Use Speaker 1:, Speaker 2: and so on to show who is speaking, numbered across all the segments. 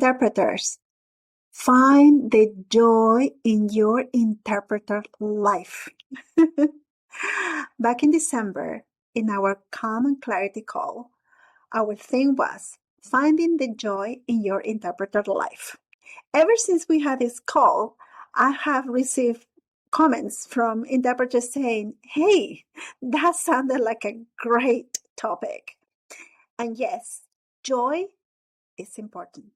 Speaker 1: interpreters, find the joy in your interpreter life. Back in December, in our Calm and Clarity call, our theme was finding the joy in your interpreter life. Ever since we had this call, I have received comments from interpreters saying, hey, that sounded like a great topic. And yes, joy is important,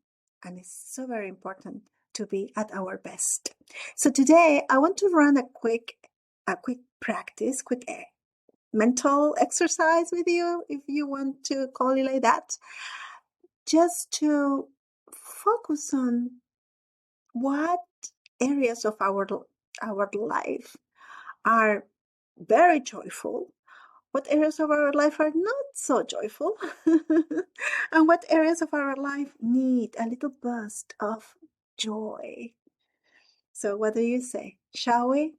Speaker 1: and it's so very important to be at our best. So today I want to run a quick practice, quick mental exercise with you, if you want to call it like that, just to focus on what areas of our life are very joyful, what areas of our life are not so joyful, and what areas of our life need a little burst of joy. So what do you say? Shall we?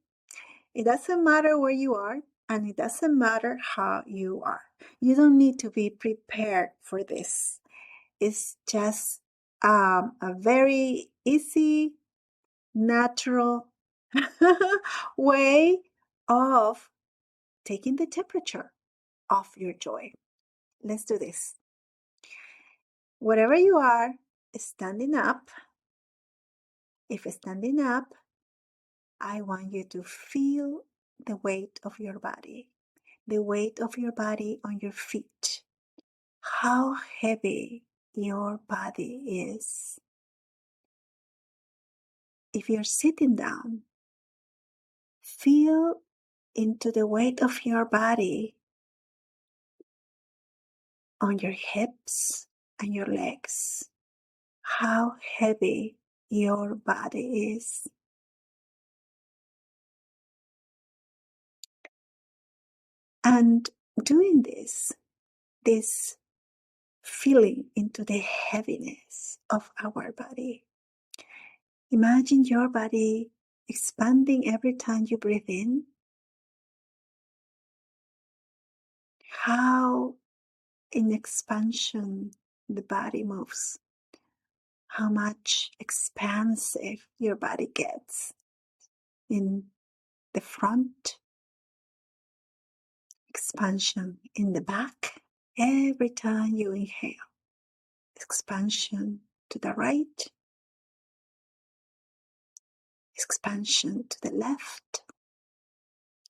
Speaker 1: It doesn't matter where you are, and it doesn't matter how you are. You don't need to be prepared for this. It's just a very easy, natural way of taking the temperature of your joy. Let's do this. Wherever you are, standing up. If standing up, I want you to feel the weight of your body. The weight of your body on your feet. How heavy your body is. If you're sitting down, feel into the weight of your body on your hips and your legs. How heavy your body is. And doing this feeling into the heaviness of our body. Imagine your body expanding every time you breathe in. How in expansion the body moves. How much expansive your body gets in the front. Expansion in the back every time you inhale. Expansion to the right. Expansion to the left.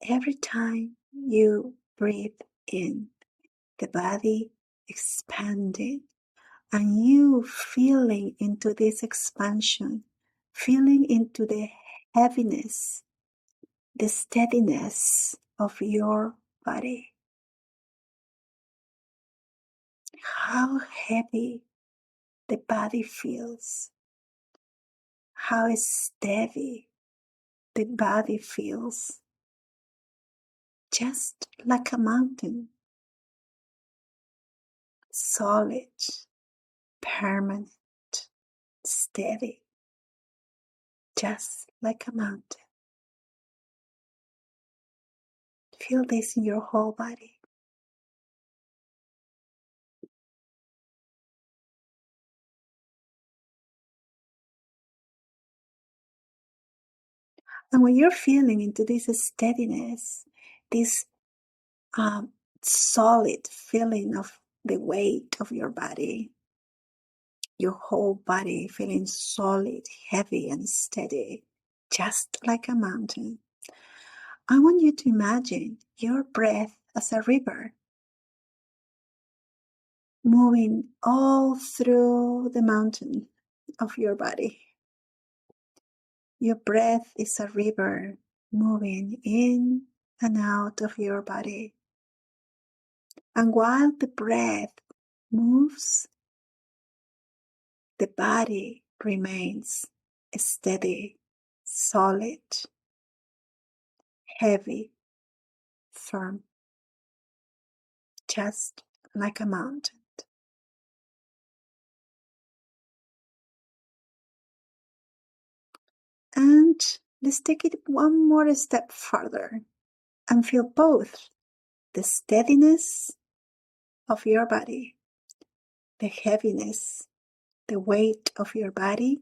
Speaker 1: Every time you breathe in, the body expanding, and you feeling into this expansion, feeling into the heaviness, the steadiness of your body. How heavy the body feels. How steady the body feels. Just like a mountain. Solid, permanent, steady. Just like a mountain. Feel this in your whole body. And when you're feeling into this steadiness, this solid feeling of the weight of your body, your whole body feeling solid, heavy, and steady, just like a mountain, I want you to imagine your breath as a river, moving all through the mountain of your body. Your breath is a river moving in and out of your body. And while the breath moves, the body remains steady, solid, heavy, firm, just like a mountain. And let's take it one more step further and feel both the steadiness of your body, the heaviness the weight of your body,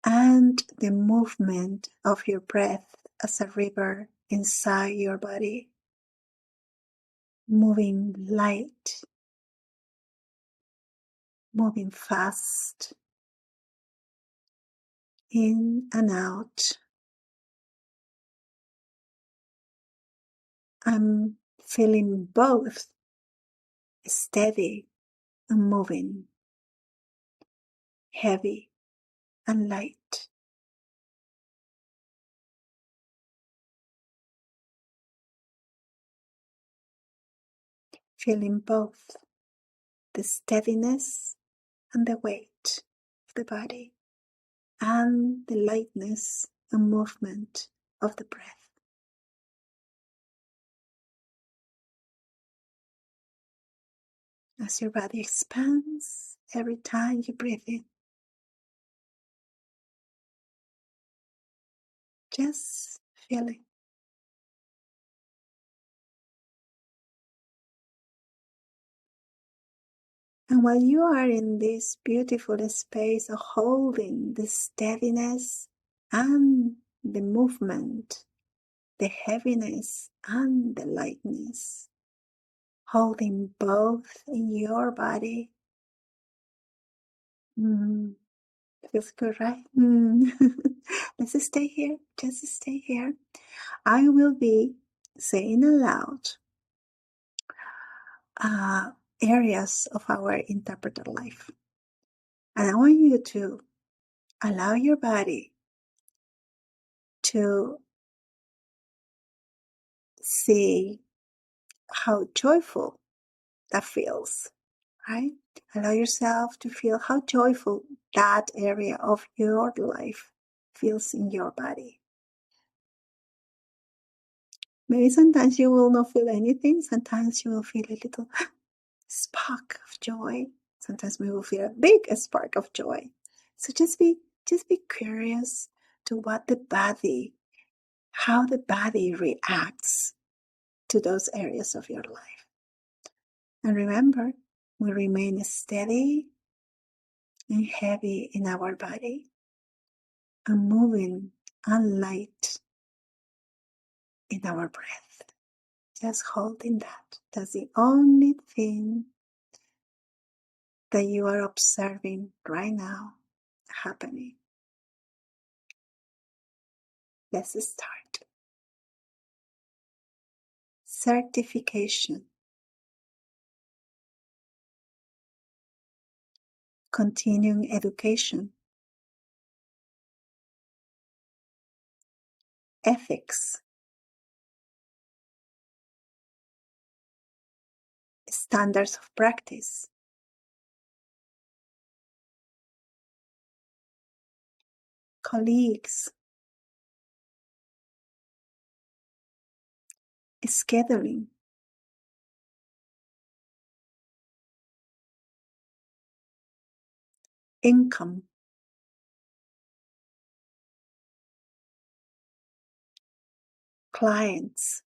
Speaker 1: and the movement of your breath as a river inside your body, moving light, moving fast, in and out. I'm feeling both steady and moving, heavy and light. Feeling both the steadiness and the weight of the body, and the lightness and movement of the breath. As your body expands every time you breathe in, just feeling. And while you are in this beautiful space of holding the steadiness and the movement, the heaviness and the lightness, holding both in your body. Feels good, right? Let's stay here. Just stay here. I will be saying aloud areas of our interpreter life. And I want you to allow your body to see how joyful that feels, right? Allow yourself to feel how joyful that area of your life feels in your body. Maybe sometimes you will not feel anything. Sometimes you will feel a little spark of joy. Sometimes we will feel a big spark of joy. So just be curious to how the body reacts to those areas of your life. And remember, we remain steady and heavy in our body, and moving and light in our breath. Just holding that. That's the only thing that you are observing right now happening. Let's start. Certification. Continuing education. Ethics. Standards of practice. Colleagues. Scheduling. Income. Clients.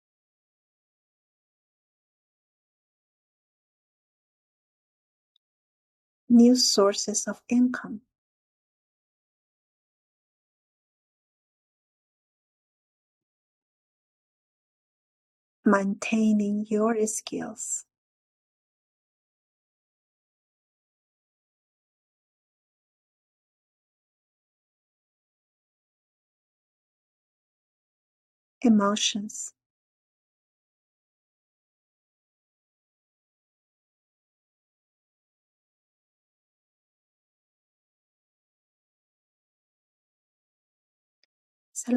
Speaker 1: New sources of income. Maintaining your skills. Emotions. So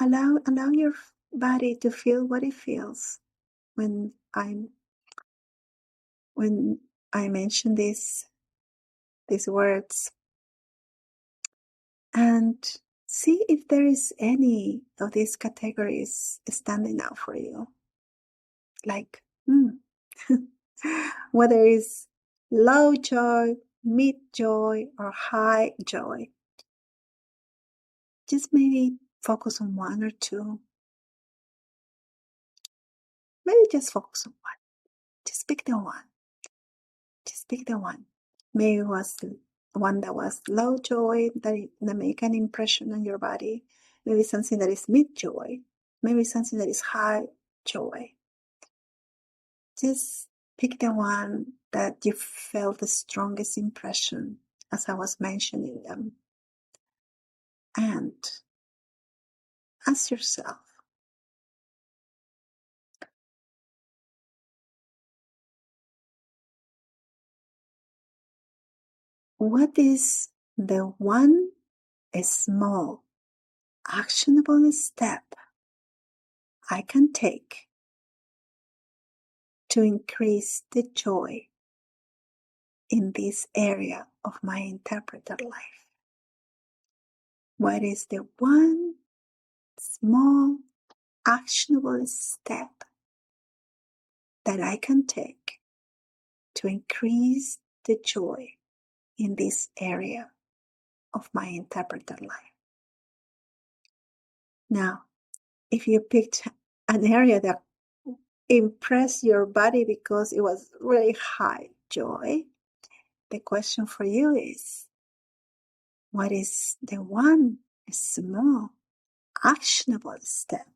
Speaker 1: allow your body to feel what it feels when I mention these words, and see if there is any of these categories standing out for you. Like, whether it's low joy, mid joy, or high joy. Just maybe focus on one or two. Maybe just focus on one. Just pick the one. Maybe it was one that was low joy that make an impression on your body, maybe something that is mid joy, maybe something that is high joy. Just pick the one that you felt the strongest impression as I was mentioning them, and ask yourself, what is the one small actionable step I can take to increase the joy in this area of my interpreter life? What is the one small actionable step that I can take to increase the joy in this area of my interpreter life? Now, if you picked an area that impressed your body because it was really high joy, the question for you is, what is the one small actionable step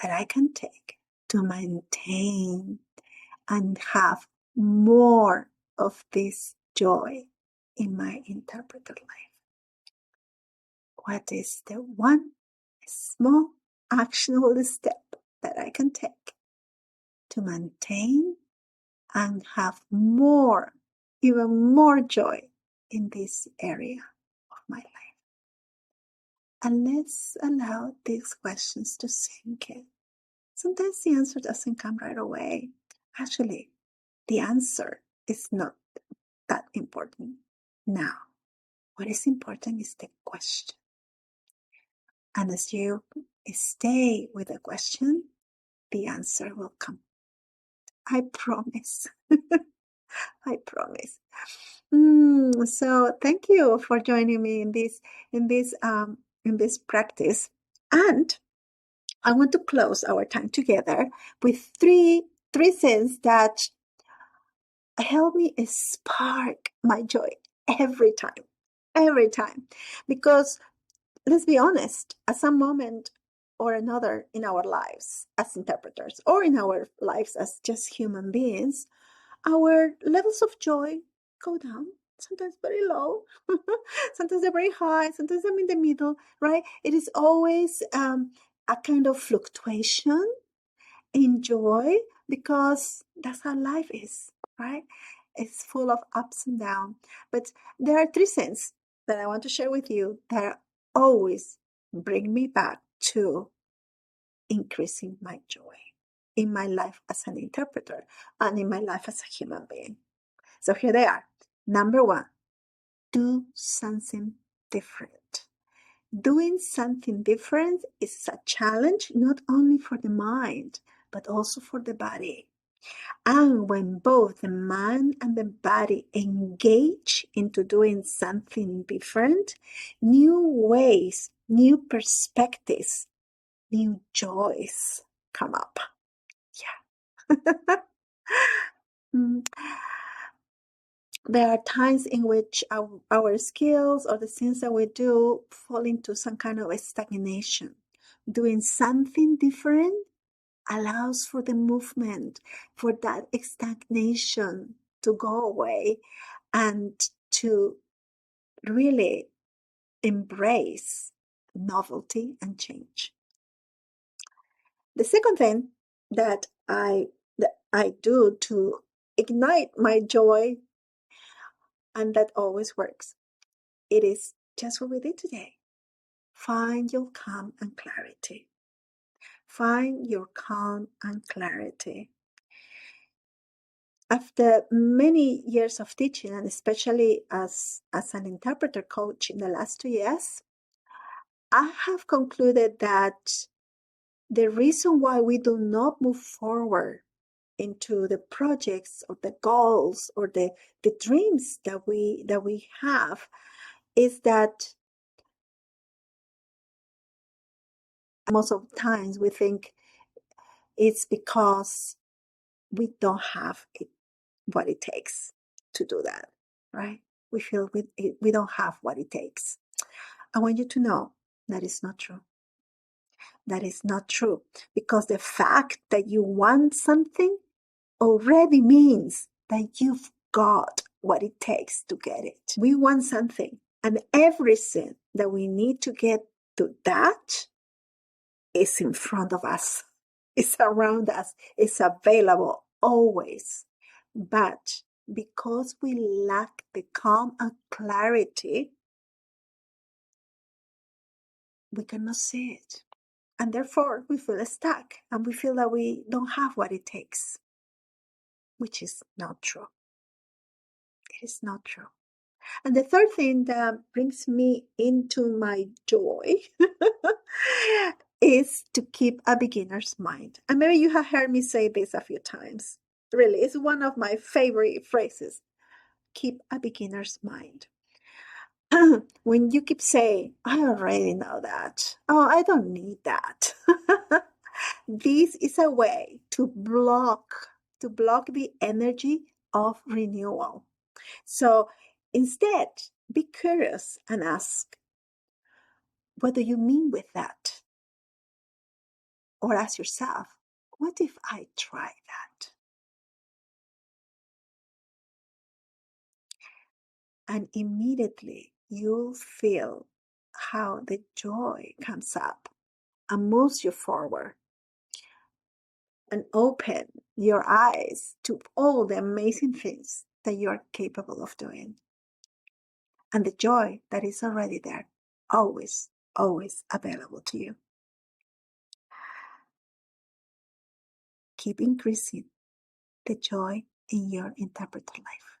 Speaker 1: that I can take to maintain and have more of this joy in my interpreter life? What is the one small actionable step that I can take to maintain and have more, even more joy in this area of my life? And let's allow these questions to sink in. Sometimes the answer doesn't come right away. Actually, the answer is not that important now. What is important is the question. And as you stay with the question, the answer will come. I promise. I promise. So thank you for joining me in this practice. And I want to close our time together with three things that help me spark my joy every time. Because let's be honest, at some moment or another in our lives as interpreters, or in our lives as just human beings, our levels of joy go down, sometimes very low, sometimes they're very high, sometimes I'm in the middle, right? It is always a kind of fluctuation in joy, because that's how life is, right? It's full of ups and downs. But there are three things that I want to share with you that always bring me back to increasing my joy in my life as an interpreter and in my life as a human being. So here they are. Number one, do something different. Doing something different is a challenge not only for the mind, but also for the body. And when both the mind and the body engage into doing something different, new ways, new perspectives, new joys come up. Yeah. There are times in which our skills or the things that we do fall into some kind of a stagnation. Doing something different allows for the movement, for that stagnation to go away, and to really embrace novelty and change. The second thing that I do to ignite my joy, and that always works, it is just what we did today. Find your calm and clarity. Find your calm and clarity. After many years of teaching, and especially as an interpreter coach in the last 2 years, I have concluded that the reason why we do not move forward into the projects or the goals or the dreams that we have is that most of the times we think it's because we don't have what it takes to do that, right? we feel we don't have what it takes. I want you to know that is not true. That is not true, because the fact that you want something already means that you've got what it takes to get it. We want something, and everything that we need to get to that is in front of us, it's around us, it's available always. But because we lack the calm and clarity, we cannot see it. And therefore, we feel stuck and we feel that we don't have what it takes, which is not true. It is not true. And the third thing that brings me into my joy is to keep a beginner's mind. And maybe you have heard me say this a few times. Really, it's one of my favorite phrases. Keep a beginner's mind. When you keep saying, I already know that. Oh, I don't need that. This is a way to block the energy of renewal. So instead, be curious and ask, what do you mean with that? Or ask yourself, what if I try that? And immediately you'll feel how the joy comes up and moves you forward, and open your eyes to all the amazing things that you're capable of doing. And the joy that is already there, always, always available to you. Keep increasing the joy in your interpreter life.